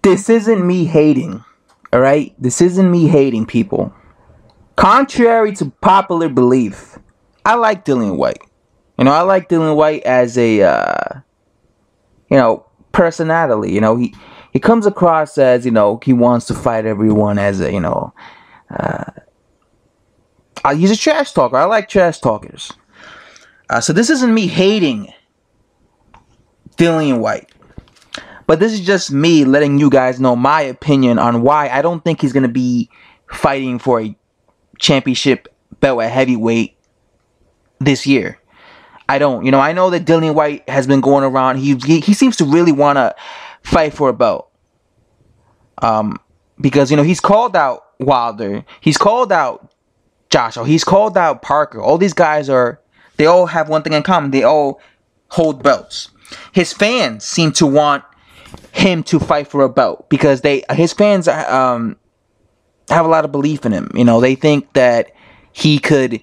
This isn't me hating, alright? This isn't me hating, people. Contrary to popular belief, I like Dillian Whyte. You know, I like Dillian Whyte as a, personality. You know, he comes across as, he wants to fight everyone as a, he's a trash talker. I like trash talkers. So this isn't me hating Dillian Whyte. But this is just me letting you guys know my opinion on why I don't think he's going to be fighting for a championship belt at heavyweight this year. I don't. I know that Dillian Whyte has been going around. He seems to really want to fight for a belt. Because, he's called out Wilder. He's called out Joshua. He's called out Parker. All these guys they all have one thing in common. They all hold belts. His fans seem to want him to fight for a belt because his fans have a lot of belief in him. They think that he could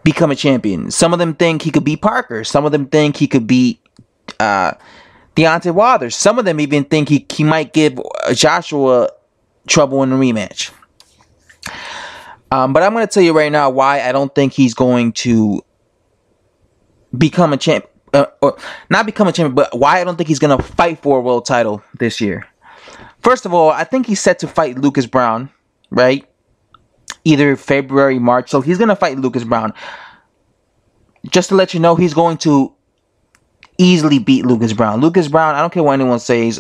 become a champion. Some of them think he could beat Parker. Some of them think he could beat Deontay Wilder. Some of them even think he might give Joshua trouble in the rematch. But I'm going to tell you right now why I don't think he's going to become a champ. Or not become a champion, but why I don't think he's going to fight for a world title this year. First of all, I think he's set to fight Lucas Brown, right? Either February, March. So he's going to fight Lucas Brown. Just to let you know, he's going to easily beat Lucas Brown. Lucas Brown, I don't care what anyone says,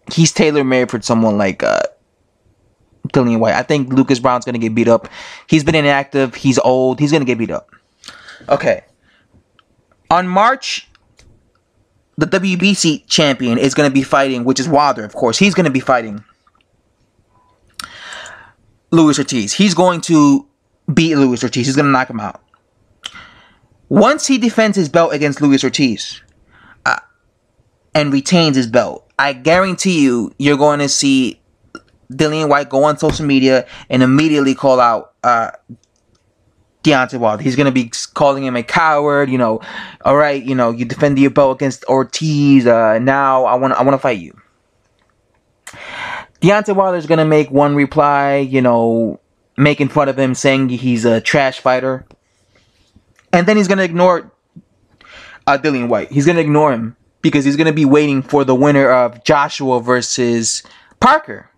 he's tailor-made for someone like Dillian Whyte. I think Lucas Brown's going to get beat up. He's been inactive. He's old. He's going to get beat up. Okay. On March, the WBC champion is going to be fighting, which is Wilder, of course. He's going to be fighting Luis Ortiz. He's going to beat Luis Ortiz. He's going to knock him out. Once he defends his belt against Luis Ortiz and retains his belt, I guarantee you're going to see Dillian Whyte go on social media and immediately call out Deontay Wilder. He's going to be calling him a coward, all right, you defended your belt against Ortiz, now I want to fight you. Deontay Wilder is going to make one reply, making fun of him, saying he's a trash fighter. And then he's going to ignore Dillian Whyte. He's going to ignore him because he's going to be waiting for the winner of Joshua versus Parker,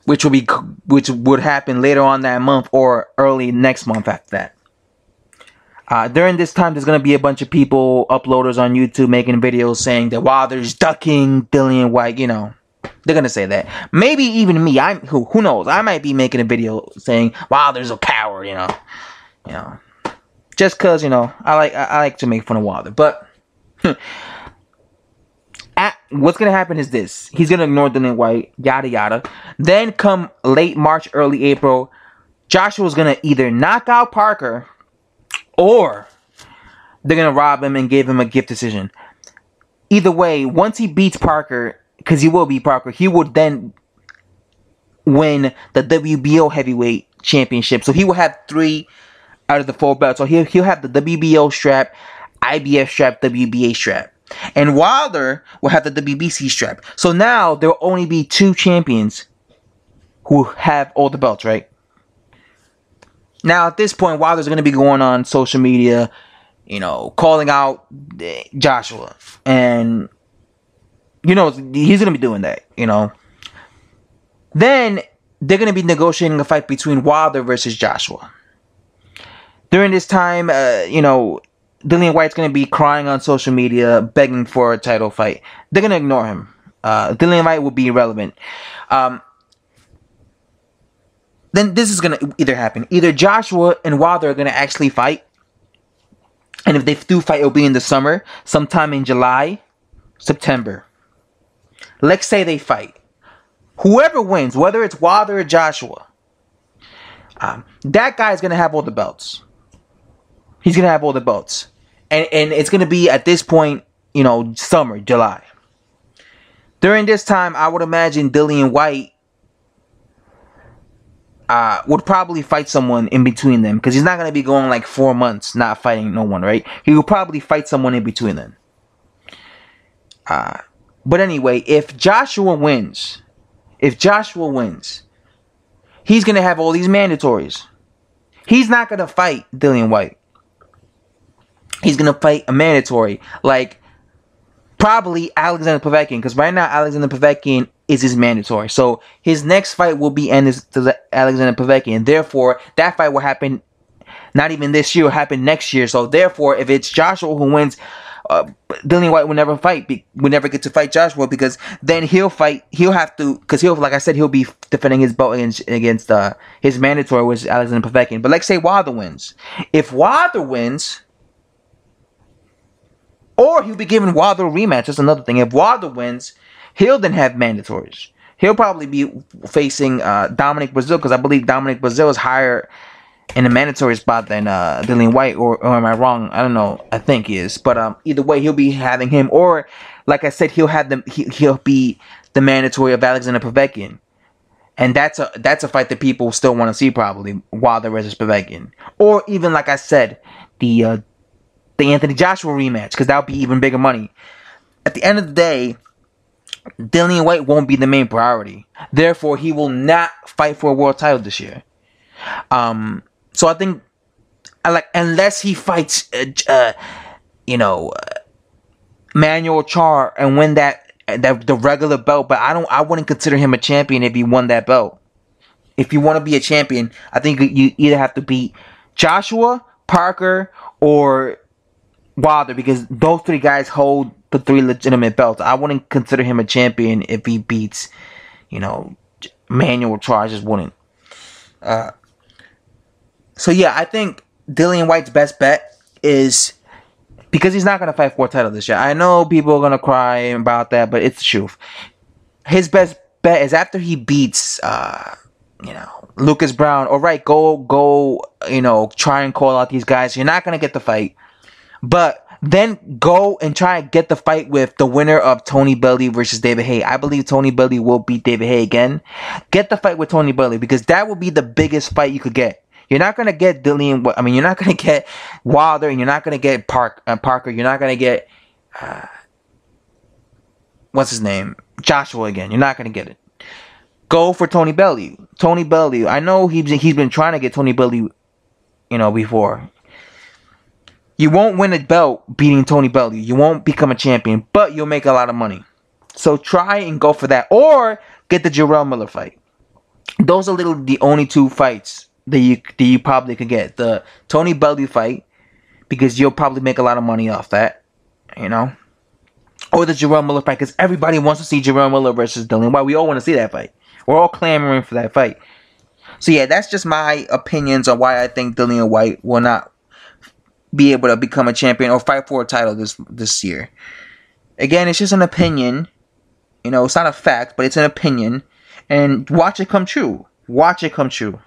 which would happen later on that month or early next month after that. During this time, there's going to be a bunch of people, uploaders on YouTube, making videos saying that Wilder's ducking Dillian Whyte. They're going to say that. Maybe even me. Who knows? I might be making a video saying Wilder's a coward. Just because I like to make fun of Wilder. But what's going to happen is this. He's going to ignore Dillian Whyte, yada yada. Then come late March, early April, Joshua's going to either knock out Parker or they're going to rob him and give him a gift decision. Either way, once he beats Parker, because he will beat Parker, he would then win the WBO heavyweight championship. So he will have 3 out of the 4 belts. So he'll have the WBO strap, IBF strap, WBA strap. And Wilder will have the WBC strap. So now there will only be 2 champions who have all the belts, right? Now at this point, Wilder's going to be going on social media, calling out Joshua. And, he's going to be doing that, Then they're going to be negotiating a fight between Wilder versus Joshua. During this time, Dillian Whyte's going to be crying on social media, begging for a title fight. They're going to ignore him. Dillian Whyte will be irrelevant. Then this is going to either happen. Either Joshua and Wilder are going to actually fight. And if they do fight, it'll be in the summer. Sometime in July, September. Let's say they fight. Whoever wins, whether it's Wilder or Joshua, that guy's going to have all the belts. He's going to have all the belts. And it's going to be, at this point, summer, July. During this time, I would imagine Dillian Whyte would probably fight someone in between them. Because he's not going to be going like 4 months not fighting no one, right? He will probably fight someone in between them. But anyway, if Joshua wins, he's going to have all these mandatories. He's not going to fight Dillian Whyte. He's going to fight a mandatory. Like, probably Alexander Povetkin. Because right now, Alexander Povetkin is his mandatory. So, his next fight will be Alexander Povetkin. Therefore, that fight will happen not even this year. It will happen next year. So, therefore, if it's Joshua who wins, Dillian Whyte will never get to fight Joshua, because then he'll have to, because like I said, he'll be defending his belt against his mandatory, which is Alexander Povetkin. But let's say Wilder wins. If Wilder wins, or he'll be giving Wilder a rematch, that's another thing. If Wilder wins, he'll then have mandatories. He'll probably be facing Dominic Breazeale, because I believe Dominic Breazeale is higher in a mandatory spot than Dillian Whyte, or am I wrong? I don't know. I think he is, but either way, he'll be having him, or like I said, he'll have them. He'll be the mandatory of Alexander Povetkin, and that's a fight that people still want to see, probably Wilder versus Povetkin, or even like I said, the Anthony Joshua rematch, because that'll be even bigger money. At the end of the day, Dillian Whyte won't be the main priority. Therefore, he will not fight for a world title this year. So I think, unless he fights, Manuel Char and win the regular belt, but I wouldn't consider him a champion if he won that belt. If you want to be a champion, I think you either have to beat Joshua, Parker, or Wilder, because those three guys hold the three legitimate belts. I wouldn't consider him a champion if he beats, Manuel Char. I just wouldn't. So yeah, I think Dillian Whyte's best bet is, because he's not going to fight for a title this year. I know people are going to cry about that, but it's the truth. His best bet is after he beats, Lucas Brown. All right, go, try and call out these guys. You're not going to get the fight, but then go and try and get the fight with the winner of Tony Bellew versus David Haye. I believe Tony Bellew will beat David Haye again. Get the fight with Tony Bellew, because that will be the biggest fight you could get. You're not going to get Dillian. I mean, you're not going to get Wilder, and you're not going to get Parker. You're not going to get what's his name, Joshua again. You're not going to get it. Go for Tony Bellew. Tony Bellew. I know he's been trying to get Tony Bellew, before. You won't win a belt beating Tony Bellew. You won't become a champion, but you'll make a lot of money. So try and go for that, or get the Jarrell Miller fight. Those are literally the only two fights that you probably could get. The Tony Bellew fight, because you'll probably make a lot of money off that, or the Jarrell Miller fight, because everybody wants to see Jarrell Miller versus Dillian Whyte. We all want to see that fight. We're all clamoring for that fight. So yeah, that's just my opinions on why I think Dillian Whyte will not be able to become a champion or fight for a title this year. Again, it's just an opinion. It's not a fact, but it's an opinion. And watch it come true. Watch it come true.